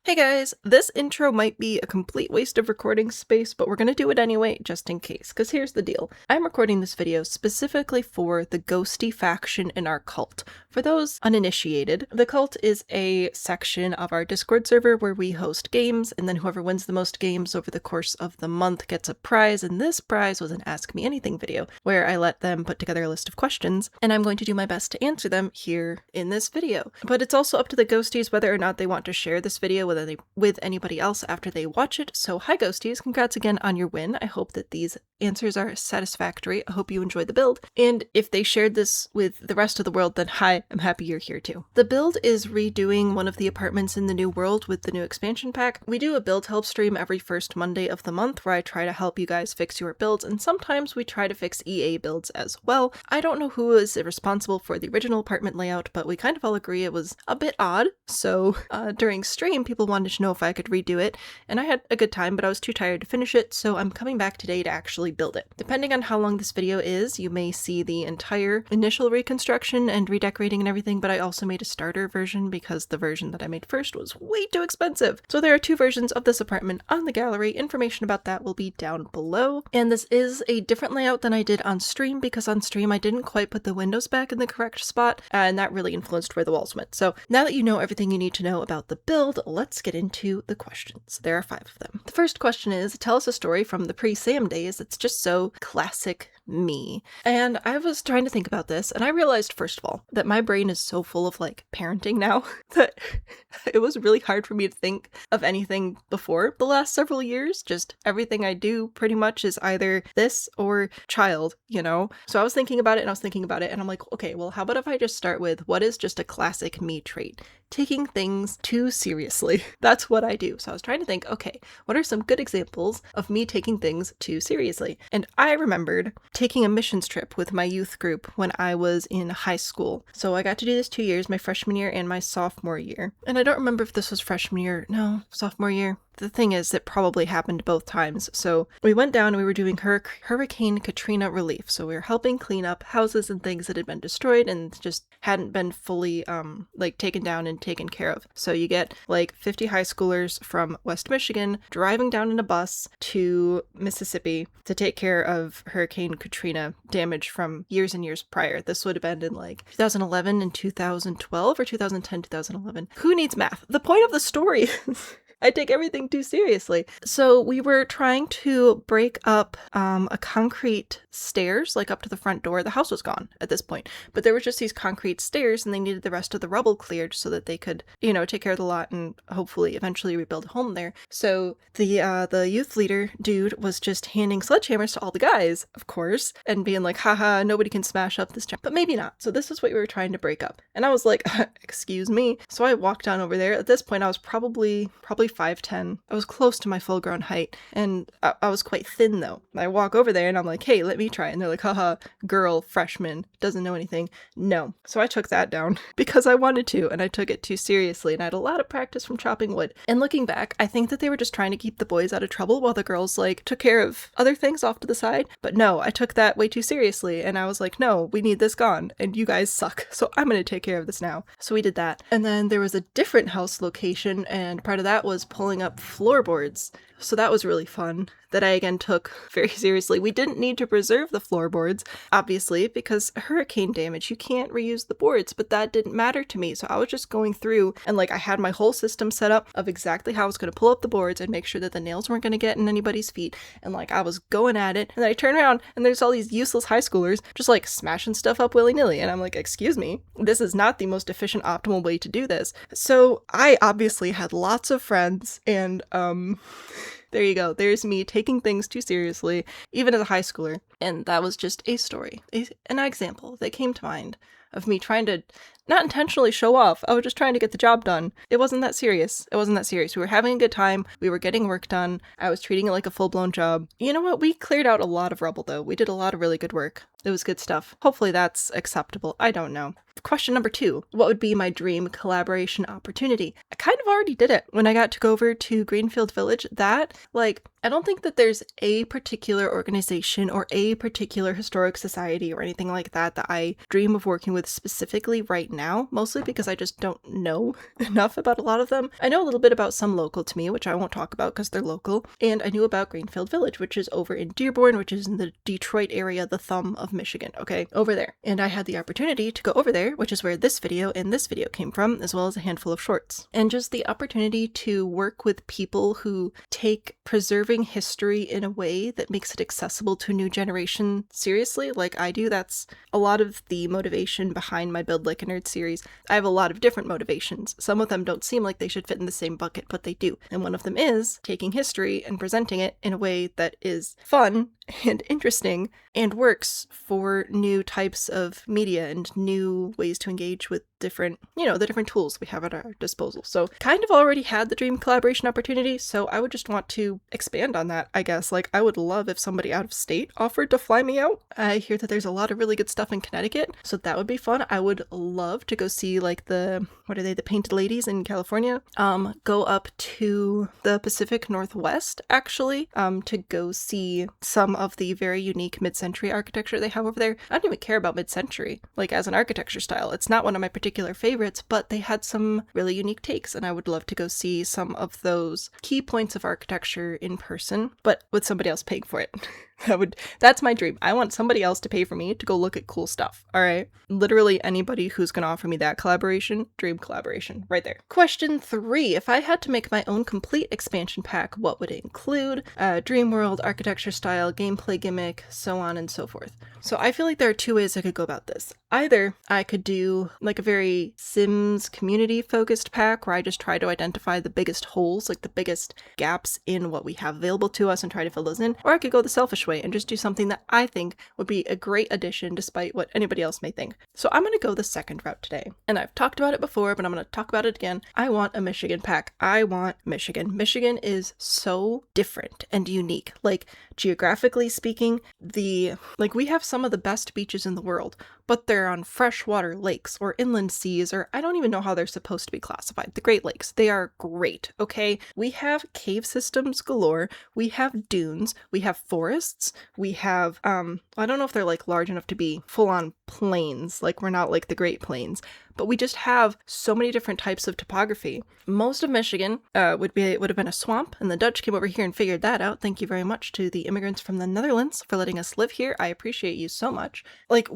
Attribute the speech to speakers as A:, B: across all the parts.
A: Hey guys, this intro might be a complete waste of recording space, but we're gonna do it anyway, just in case, because here's the deal. I'm recording this video specifically for the ghosty faction in our cult. For those uninitiated, the cult is a section of our Discord server where we host games, and then whoever wins the most games over the course of the month gets a prize, and this prize was an Ask Me Anything video, where I let them put together a list of questions, and I'm going to do my best to answer them here in this video. But it's also up to the ghosties whether or not they want to share this video with anybody else after they watch it. So hi ghosties, congrats again on your win. I hope that these answers are satisfactory. I hope you enjoyed the build. And if they shared this with the rest of the world, then hi, I'm happy you're here too. The build is redoing one of the apartments in the new world with the new expansion pack. We do a build help stream every first Monday of the month where I try to help you guys fix your builds, and sometimes we try to fix EA builds as well. I don't know who is responsible for the original apartment layout, but we kind of all agree it was a bit odd. So during stream, people wanted to know if I could redo it, and I had a good time, but I was too tired to finish it, so I'm coming back today to actually build it. Depending on how long this video is, you may see the entire initial reconstruction and redecorating and everything, but I also made a starter version because the version that I made first was way too expensive. So there are two versions of this apartment on the gallery. Information about that will be down below. And this is a different layout than I did on stream because on stream I didn't quite put the windows back in the correct spot, and that really influenced where the walls went. So now that you know everything you need to know about the build, let's get into the questions. There are 5 of them. The first question is, tell us a story from the pre-Sahm days that's just so classic me. And I was trying to think about this, and I realized, first of all, that my brain is so full of like parenting now that it was really hard for me to think of anything before the last several years. Just everything I do pretty much is either this or child, you know? So I was thinking about it and I was thinking about it, and I'm like, okay, well, how about if I just start with what is just a classic me trait? Taking things too seriously. That's what I do. So I was trying to think, okay, what are some good examples of me taking things too seriously? And I remembered taking a missions trip with my youth group when I was in high school. So I got to do this 2 years, my freshman year and my sophomore year. And I don't remember if this was freshman year. No, sophomore year. The thing is, it probably happened both times. So we went down and we were doing Hurricane Katrina relief. So we were helping clean up houses and things that had been destroyed and just hadn't been fully taken down and taken care of. So you get like 50 high schoolers from West Michigan driving down in a bus to Mississippi to take care of Hurricane Katrina damage from years and years prior. This would have been in like 2011 and 2012 or 2010, 2011. Who needs math? The point of the story is I take everything too seriously. So we were trying to break up a concrete stairs, like up to the front door. The house was gone at this point, but there were just these concrete stairs and they needed the rest of the rubble cleared so that they could, take care of the lot and hopefully eventually rebuild a home there. So the youth leader dude was just handing sledgehammers to all the guys, of course, and being like, haha, nobody can smash up this jump, but maybe not. So this is what we were trying to break up. And I was like, excuse me. So I walked on over there. At this point, I was probably 5'10". I was close to my full grown height, and I was quite thin though. I walk over there and I'm like, hey, let me try. And they're like, haha, girl, freshman, doesn't know anything. No. So I took that down because I wanted to, and I took it too seriously, and I had a lot of practice from chopping wood. And looking back, I think that they were just trying to keep the boys out of trouble while the girls took care of other things off to the side. But no, I took that way too seriously, and I was like, no, we need this gone, and you guys suck, so I'm gonna take care of this now. So we did that. And then there was a different house location, and part of that was pulling up floorboards. So that was really fun, that I again took very seriously. We didn't need to preserve the floorboards, obviously, because hurricane damage, you can't reuse the boards, but that didn't matter to me. So I was just going through and I had my whole system set up of exactly how I was going to pull up the boards and make sure that the nails weren't going to get in anybody's feet. And I was going at it, and then I turn around and there's all these useless high schoolers just smashing stuff up willy-nilly. And I'm like, excuse me, this is not the most efficient, optimal way to do this. So I obviously had lots of friends, and there you go. There's me taking things too seriously, even as a high schooler. And that was just a story, an example that came to mind of me trying to not intentionally show off. I was just trying to get the job done. It wasn't that serious. We were having a good time. We were getting work done. I was treating it like a full-blown job. You know what? We cleared out a lot of rubble, though. We did a lot of really good work. It was good stuff. Hopefully that's acceptable. I don't know. question number 2, what would be my dream collaboration opportunity? I kind of already did it when I got to go over to Greenfield Village. I don't think that there's a particular organization or a particular historic society or anything like that that I dream of working with specifically right now, mostly because I just don't know enough about a lot of them. I know a little bit about some local to me, which I won't talk about because they're local, and I knew about Greenfield Village, which is over in Dearborn, which is in the Detroit area, the thumb of Michigan, okay, over there. And I had the opportunity to go over there, which is where this video and this video came from, as well as a handful of shorts. And just the opportunity to work with people who take preserving history in a way that makes it accessible to a new generation seriously, like I do. That's a lot of the motivation behind my Build Like a Nerd series. I have a lot of different motivations. Some of them don't seem like they should fit in the same bucket, but they do. And one of them is taking history and presenting it in a way that is fun and interesting and works for new types of media and new ways to engage with different, the different tools we have at our disposal. So kind of already had the dream collaboration opportunity, so I would just want to expand on that, I guess. Like, I would love if somebody out of state offered to fly me out. I hear that there's a lot of really good stuff in Connecticut, so that would be fun. I would love to go see like the Painted Ladies in California. Go up to the Pacific Northwest, actually, to go see some of the very unique mid-century architecture they have over there. I don't even care about mid-century, like as an architecture style. It's not one of my particular favorites, but they had some really unique takes, and I would love to go see some of those key points of architecture in person, but with somebody else paying for it. That's my dream. I want somebody else to pay for me to go look at cool stuff. All right. Literally anybody who's going to offer me that collaboration, dream collaboration right there. Question 3. If I had to make my own complete expansion pack, what would it include? Dream world, architecture style, gameplay gimmick, so on and so forth. So I feel like there are 2 ways I could go about this. Either I could do like a very Sims community focused pack where I just try to identify the biggest holes, like the biggest gaps in what we have available to us and try to fill those in. Or I could go the selfish way and just do something that I think would be a great addition despite what anybody else may think. So I'm going to go the second route today. And I've talked about it before, but I'm going to talk about it again. I want a Michigan pack. I want Michigan. Michigan is so different and unique. Like, geographically speaking, we have some of the best beaches in the world, but they're on freshwater lakes or inland seas, or I don't even know how they're supposed to be classified. The Great Lakes, they are great, okay? We have cave systems galore, we have dunes, we have forests, we have, I don't know if they're like large enough to be full-on plains, like we're not like the Great Plains, but we just have so many different types of topography. Most of Michigan would have been a swamp, and the Dutch came over here and figured that out. Thank you very much to the immigrants from the Netherlands for letting us live here. I appreciate you so much. Like,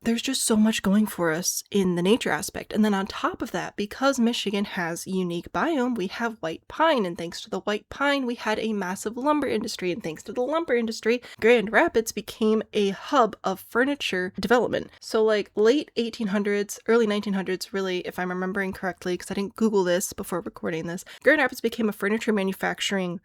A: there's just so much going for us in the nature aspect. And then on top of that, because Michigan has unique biome, we have white pine, and thanks to the white pine, we had a massive lumber industry, and thanks to the lumber industry, Grand Rapids became a hub of furniture development. So like late 1800s, early 1900s, really, if I'm remembering correctly, because I didn't Google this before recording this, Grand Rapids became a furniture manufacturing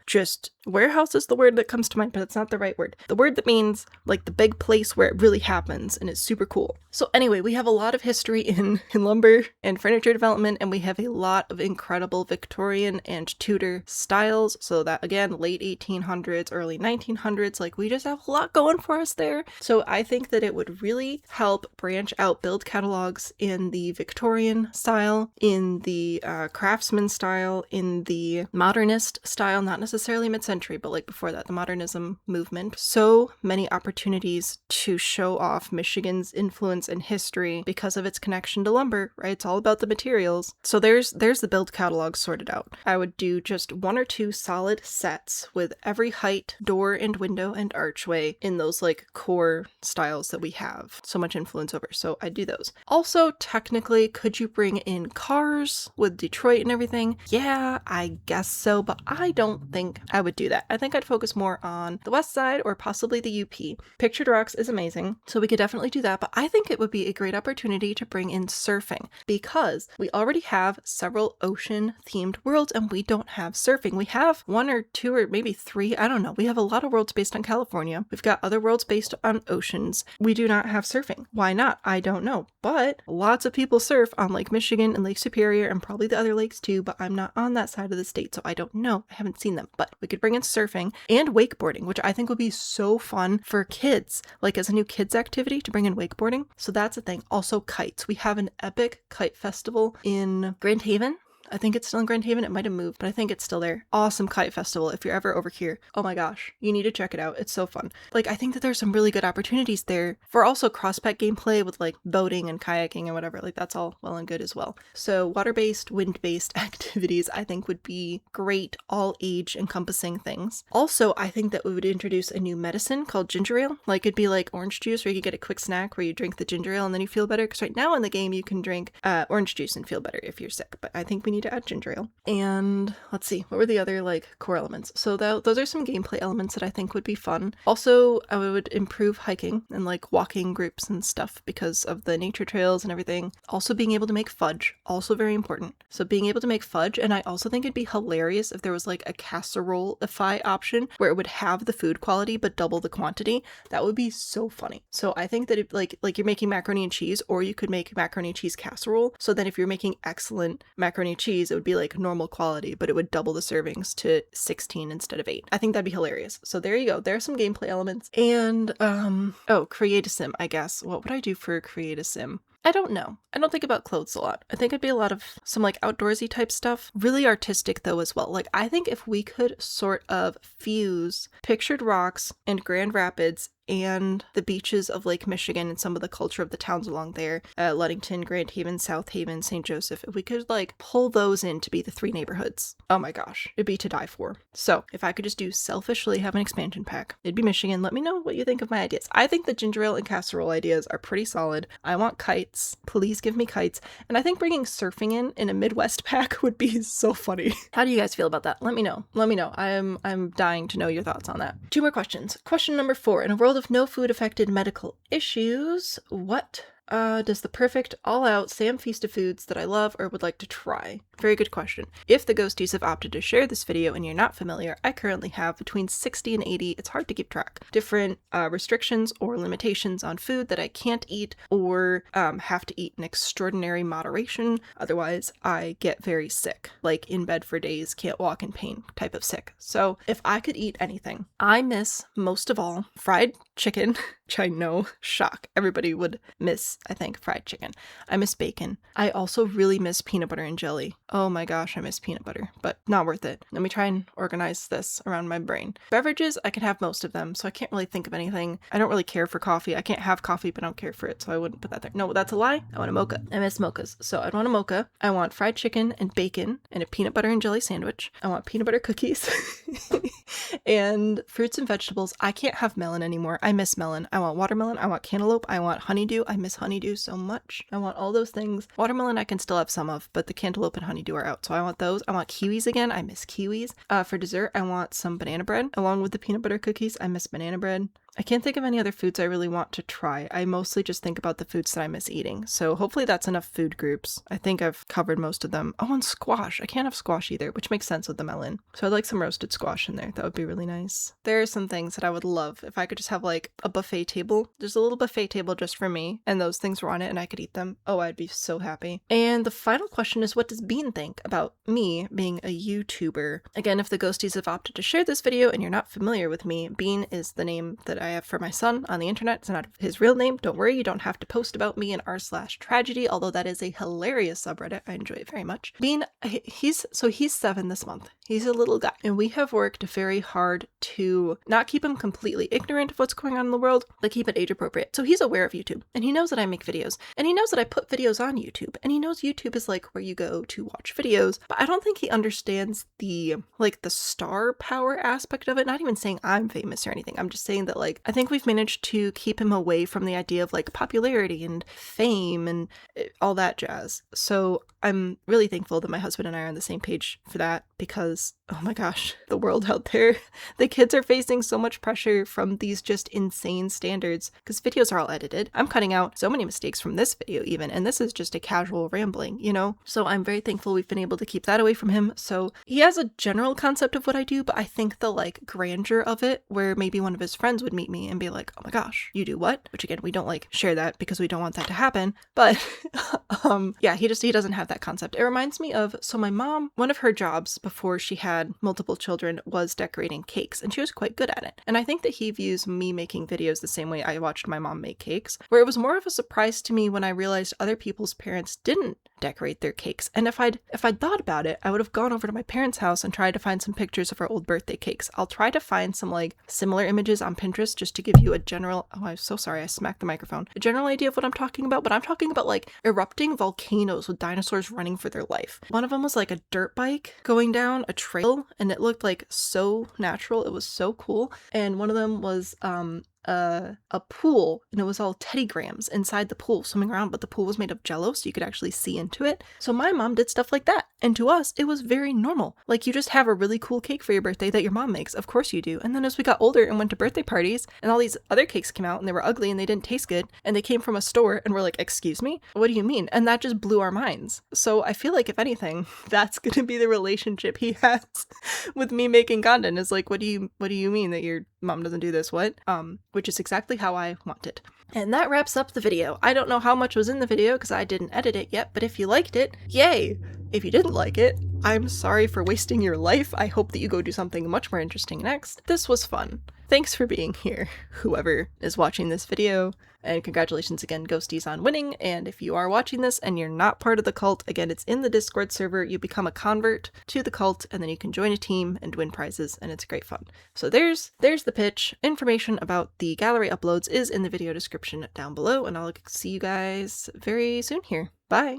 A: warehouse is the word that comes to mind, but it's not the right word. The word that means like the big place where it really happens, and it's super cool. So anyway, we have a lot of history in lumber and furniture development, and we have a lot of incredible Victorian and Tudor styles. So that, again, late 1800s, early 1900s, like we just have a lot going for us there. So I think that it would really help branch out build catalogs in the Victorian style, in the craftsman style, in the modernist style, not necessarily mid-century, but like before that, the modernism movement. So many opportunities to show off Michigan's influence and history because of its connection to lumber, right? It's all about the materials. So there's the build catalog sorted out. I would do just 1 or 2 solid sets with every height, door and window and archway in those like core styles that we have so much influence over. So I do those. Also, technically, could you bring in cars with Detroit and everything? Yeah, I guess so, but I don't think I would do that. I think I'd focus more on the west side or possibly the UP. Pictured Rocks is amazing, so we could definitely do that, but I think it would be a great opportunity to bring in surfing because we already have several ocean-themed worlds and we don't have surfing. We have 1 or 2 or maybe 3, I don't know. We have a lot of worlds based on California. We've got other worlds based on oceans. We do not have surfing. Why not? I don't know, but lots of people people surf on Lake Michigan and Lake Superior and probably the other lakes too, but I'm not on that side of the state, so I don't know. I haven't seen them, but we could bring in surfing and wakeboarding, which I think would be so fun for kids, like as a new kids activity to bring in wakeboarding. So that's a thing. Also kites. We have an epic kite festival in Grand Haven. I think it's still in Grand Haven. It might have moved, but I think it's still there. Awesome kite festival. If you're ever over here, oh my gosh, you need to check it out. It's so fun. Like, I think that there's some really good opportunities there for also cross-pet gameplay with like boating and kayaking and whatever. Like, that's all well and good as well. So water-based, wind-based activities I think would be great, all age encompassing things. Also, I think that we would introduce a new medicine called ginger ale. Like, it'd be like orange juice where you could get a quick snack where you drink the ginger ale and then you feel better. Because right now in the game you can drink orange juice and feel better if you're sick. But I think we need to add ginger ale. And let's see, what were the other like core elements? So those are some gameplay elements that I think would be fun. Also, I would improve hiking and like walking groups and stuff because of the nature trails and everything. Also being able to make fudge, also very important. So being able to make fudge, and I also think it'd be hilarious if there was like a casserole-ify option where it would have the food quality but double the quantity. That would be so funny. So I think that it, like you're making macaroni and cheese, or you could make macaroni and cheese casserole. So then if you're making excellent macaroni and cheese, it would be like normal quality, but it would double the servings to 16 instead of 8. I think that'd be hilarious. So there you go. There are some gameplay elements. And create a sim, I guess. What would I do for create a sim? I don't know. I don't think about clothes a lot. I think it'd be a lot of some like outdoorsy type stuff. Really artistic though as well. Like, I think if we could sort of fuse Pictured Rocks and Grand Rapids and the beaches of Lake Michigan and some of the culture of the towns along there, Ludington, Grand Haven, South Haven, St. Joseph, if we could like pull those in to be the 3 neighborhoods, oh my gosh, it'd be to die for. So if I could just do selfishly have an expansion pack, it'd be Michigan. Let me know what you think of my ideas. I think the ginger ale and casserole ideas are pretty solid. I want kites. Please give me kites. And I think bringing surfing in a Midwest pack would be so funny. How do you guys feel about that? Let me know. Let me know. I'm dying to know your thoughts on that. 2 more questions. Question number 4. In a world of no food affected medical issues, what does the perfect all-out Sam feast of foods that I love or would like to try? Very good question. If the ghosties have opted to share this video and you're not familiar, I currently have between 60 and 80, it's hard to keep track, different restrictions or limitations on food that I can't eat or have to eat in extraordinary moderation. Otherwise, I get very sick, like in bed for days, can't walk in pain type of sick. So if I could eat anything, I miss most of all fried chicken, which I know, shock, everybody would miss, I think, fried chicken. I miss bacon. I also really miss peanut butter and jelly. Oh my gosh, I miss peanut butter, but not worth it. Let me try and organize this around my brain. Beverages, I can have most of them, so I can't really think of anything. I don't really care for coffee. I can't have coffee, but I don't care for it, so I wouldn't put that there. No, that's a lie. I want a mocha. I miss mochas. So I'd want a mocha. I want fried chicken and bacon and a peanut butter and jelly sandwich. I want peanut butter cookies and fruits and vegetables. I can't have melon anymore. I miss melon. I want watermelon. I want cantaloupe. I want honeydew. I miss honeydew so much. I want all those things. Watermelon I can still have some of, but the cantaloupe and honeydew are out, so I want those. I want kiwis again. I miss kiwis. For dessert, I want some banana bread along with the peanut butter cookies. I miss banana bread. I can't think of any other foods I really want to try. I mostly just think about the foods that I miss eating. So hopefully that's enough food groups. I think I've covered most of them. Oh, and squash. I can't have squash either, which makes sense with the melon. So I'd like some roasted squash in there. That would be really nice. There are some things that I would love if I could just have like a buffet table. There's a little buffet table just for me, and those things were on it and I could eat them. Oh, I'd be so happy. And the final question is, what does Bean think about me being a YouTuber? Again, if the ghosties have opted to share this video and you're not familiar with me, Bean is the name that I have for my son on the internet. It's not his real name. Don't worry, you don't have to post about me in r/tragedy, although that is a hilarious subreddit. I enjoy it very much. Bean, he's 7 this month. He's a little guy, and we have worked very hard to not keep him completely ignorant of what's going on in the world, but keep it age appropriate. So he's aware of YouTube, and he knows that I make videos, and he knows that I put videos on YouTube, and he knows YouTube is like where you go to watch videos, but I don't think he understands the star power aspect of it. Not even saying I'm famous or anything. I'm just saying that like, I think we've managed to keep him away from the idea of like popularity and fame and all that jazz. So I'm really thankful that my husband and I are on the same page for that, because Oh my gosh, the world out there. The kids are facing so much pressure from these just insane standards because videos are all edited. I'm cutting out so many mistakes from this video even, and this is just a casual rambling, you know? So I'm very thankful we've been able to keep that away from him. So he has a general concept of what I do, but I think the like grandeur of it, where maybe one of his friends would meet me and be like, oh my gosh, you do what? Which again, we don't like share that because we don't want that to happen. But yeah, he doesn't have that concept. It reminds me of, so my mom, one of her jobs before she had multiple children was decorating cakes, and she was quite good at it. And I think that he views me making videos the same way I watched my mom make cakes, where it was more of a surprise to me when I realized other people's parents didn't decorate their cakes. And if I'd thought about it, I would have gone over to my parents' house and tried to find some pictures of our old birthday cakes. I'll try to find some like similar images on Pinterest just to give you a general, oh, I'm so sorry, I smacked the microphone, a general idea of what I'm talking about. But I'm talking about like erupting volcanoes with dinosaurs running for their life. One of them was like a dirt bike going down a trail, and it looked like so natural. It was so cool. And one of them was a pool, and it was all Teddy Grahams inside the pool swimming around, but the pool was made of jello so you could actually see into it. So my mom did stuff like that, and to us it was very normal. Like, you just have a really cool cake for your birthday that your mom makes, of course you do. And then as we got older and went to birthday parties, and all these other cakes came out and they were ugly and they didn't taste good, and they came from a store, and we're like, excuse me, what do you mean? And that just blew our minds. So I feel like if anything, that's gonna be the relationship he has with me making content, is like, what do you mean that your mom doesn't do this? What? Which is exactly how I want it. And that wraps up the video. I don't know how much was in the video because I didn't edit it yet, but if you liked it, yay! If you didn't like it, I'm sorry for wasting your life. I hope that you go do something much more interesting next. This was fun. Thanks for being here, whoever is watching this video, and congratulations again, Ghosties, on winning. And if you are watching this and you're not part of the cult, again, it's in the Discord server. You become a convert to the cult, and then you can join a team and win prizes, and it's great fun. So there's the pitch. Information about the gallery uploads is in the video description down below, and I'll see you guys very soon here. Bye!